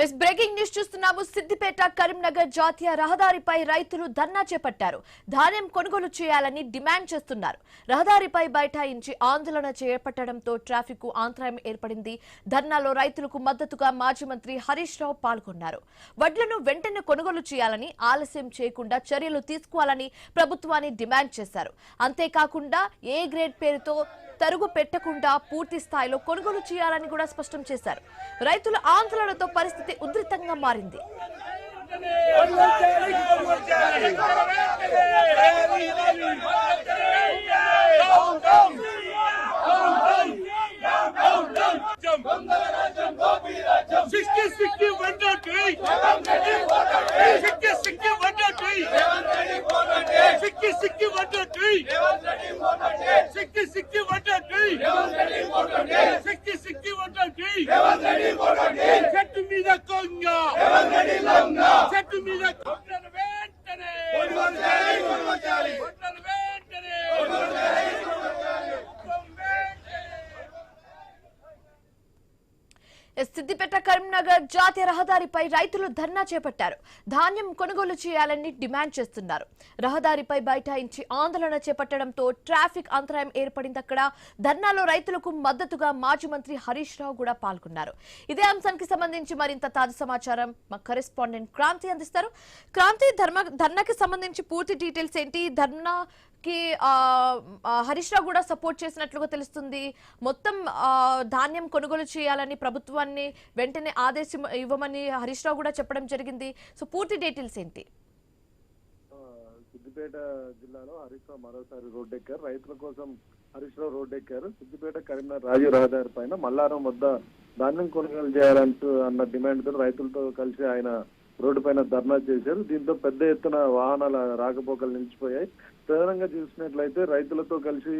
Yes breaking news చూస్తున్నాము. సిద్దిపేట కరీంనగర్ జాతీయ రహదారిపై రైతులు ధర్నా చేపట్టారు. ధాన్యం కొనుగోలు చేయాలని డిమాండ్ చేస్తున్నారు. రహదారిపై బైఠాయించి ఆందోళన చేపట్టడంతో ట్రాఫిక్ కు అంతరాయం ఏర్పడింది. ధర్నాలో రైతులకు మద్దతుగా మాజీ మంత్రి హరీష్ రావు పాల్గొన్నారు. వడ్లను వెంటనే కొనుగోలు చేయాలని, ఆలస్యం చేయకుండా చర్యలు తీసుకోవాలని ప్రభుత్వాన్ని డిమాండ్ చేశారు. అంతేకాకుండా ఏ గ్రేడ్ పేరుతో తరుగు పెట్టకుండా పూర్తి స్థాయిలో కొనుగోలు చేయాలని కూడా స్పష్టం చేశారు. రైతుల ఆందోళనతో పరిస్థితి ఉధృతంగా మారింది. సిద్దిపేట కరీంనగర్ జాతీయ రహదారిపై రైతులు ధర్నా చేపట్టారు. ధాన్యం కొనుగోలు చేయాలని డిమాండ్ చేస్తున్నారు. రహదారిపై బైఠాయించి ఆందోళన చేపట్టడంతో ట్రాఫిక్ అంతరాయం ఏర్పడింది. అక్కడ ధర్నాలో రైతులకు మద్దతుగా మాజీ మంత్రి హరీష్ రావు కూడా పాల్గొన్నారు. ఇదే అంశానికి సంబంధించి మరింత తాజా సమాచారం మా కరెస్పాండెంట్ క్రాంతి అందిస్తారు. క్రాంతి, ధర్నాకి సంబంధించి పూర్తి డీటెయిల్స్ ఏంటి? ధర్నా హరీష్ రావు కూడా సపోర్ట్ చేసినట్లుగా తెలుస్తుంది. మొత్తం ధాన్యం కొనుగోలు చేయాలని ప్రభుత్వాన్ని వెంటనే ఆదేశం ఇవ్వమని హరీష్ రావు కూడా చెప్పడం జరిగింది. సో పూర్తి డీటెయిల్స్ ఏంటి? సిద్దిపేట జిల్లాలో హరీష్ రావు మరోసారి రోడ్డెక్కారు. రైతుల కోసం హరీష్ రావు రోడ్డెక్కారు. సిద్దిపేట కరీంనగర్ రాజీవ్ రహదారి పైన మల్లారం వద్ద ధాన్యం కొనుగోలు చేయాలంటూ అన్న డిమాండ్ తో రైతులతో కలిసి ఆయన రోడ్డు పైన ధర్నా చేశారు. దీంతో పెద్ద ఎత్తున వాహనాల రాకపోకలు నిలిచిపోయాయి. ప్రధానంగా చూసినట్లయితే రైతులతో కలిసి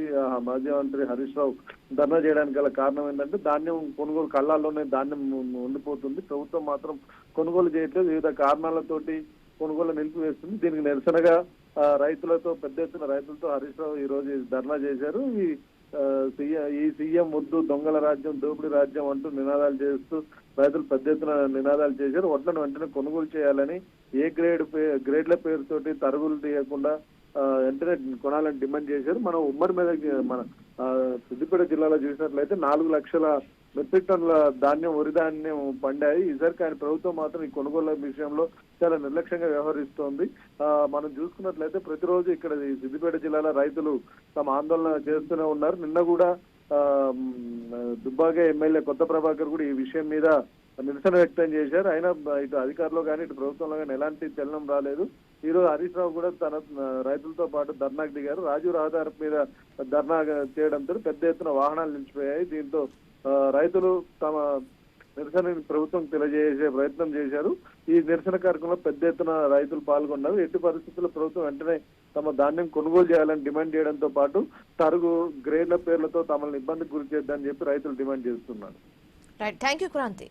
మాజీ మంత్రి హరీష్ రావు ధర్నా చేయడానికి గల కారణం ఏంటంటే ధాన్యం కొనుగోలు కళ్ళాల్లోనే ధాన్యం ఉండిపోతుంది. ప్రభుత్వం మాత్రం కొనుగోలు చేయట్లేదు. వివిధ కారణాలతోటి కొనుగోలు నిలిపివేస్తుంది. దీనికి నిరసనగా రైతులతో పెద్ద ఎత్తున రైతులతో హరీష్ రావు ఈ రోజు ధర్నా చేశారు. ఈ సీఎం వద్దు, దొంగల రాజ్యం, దోపిడీ రాజ్యం అంటూ నినాదాలు చేస్తూ రైతులు పెద్ద ఎత్తున నినాదాలు చేశారు. వడ్లను వెంటనే కొనుగోలు చేయాలని, ఏ గ్రేడ్ల పేరుతోటి తరుగులు తీయకుండా వెంటనే కొనాలని డిమాండ్ చేశారు. మనం ఉమ్మడి మీద మన సిద్దిపేట జిల్లాలో చూసినట్లయితే 4 లక్షల మెట్రిక్ టన్నుల ధాన్యం, వరి ధాన్యం పండాయి. ఈసారి కానీ ప్రభుత్వం మాత్రం ఈ కొనుగోలు విషయంలో చాలా నిర్లక్ష్యంగా వ్యవహరిస్తోంది. మనం చూసుకున్నట్లయితే ప్రతిరోజు ఇక్కడ సిద్దిపేట జిల్లాలో రైతులు తమ ఆందోళన చేస్తూనే ఉన్నారు. నిన్న కూడా దుబ్బాక ఎమ్మెల్యే కొత్త ప్రభాకర్ కూడా ఈ విషయం మీద నిరసన వ్యక్తం చేశారు. అయినా ఇటు అధికారులు కానీ ఇటు ప్రభుత్వంలో కానీ ఎలాంటి చలనం రాలేదు. ఈ రోజు హరీష్ రావు కూడా తన రైతులతో పాటు ధర్నాకు దిగారు. రాజీవ్ రహదారి మీద ధర్నా చేయడంతో పెద్ద ఎత్తున వాహనాలు నిలిచిపోయాయి. దీంతో రైతులు తమ నిరసనని ప్రభుత్వం తెలియజేసే ప్రయత్నం చేశారు. ఈ నిరసన కార్యక్రమంలో పెద్ద ఎత్తున రైతులు పాల్గొన్నారు. ఎట్టి పరిస్థితుల్లో ప్రభుత్వం వెంటనే తమ ధాన్యం కొనుగోలు చేయాలని డిమాండ్ చేయడంతో పాటు తరుగు, గ్రేడ్ల పేర్లతో తమను ఇబ్బందికి గురి చేద్దని చెప్పి రైతులు డిమాండ్ చేస్తున్నారు. Right, thank you Kranti.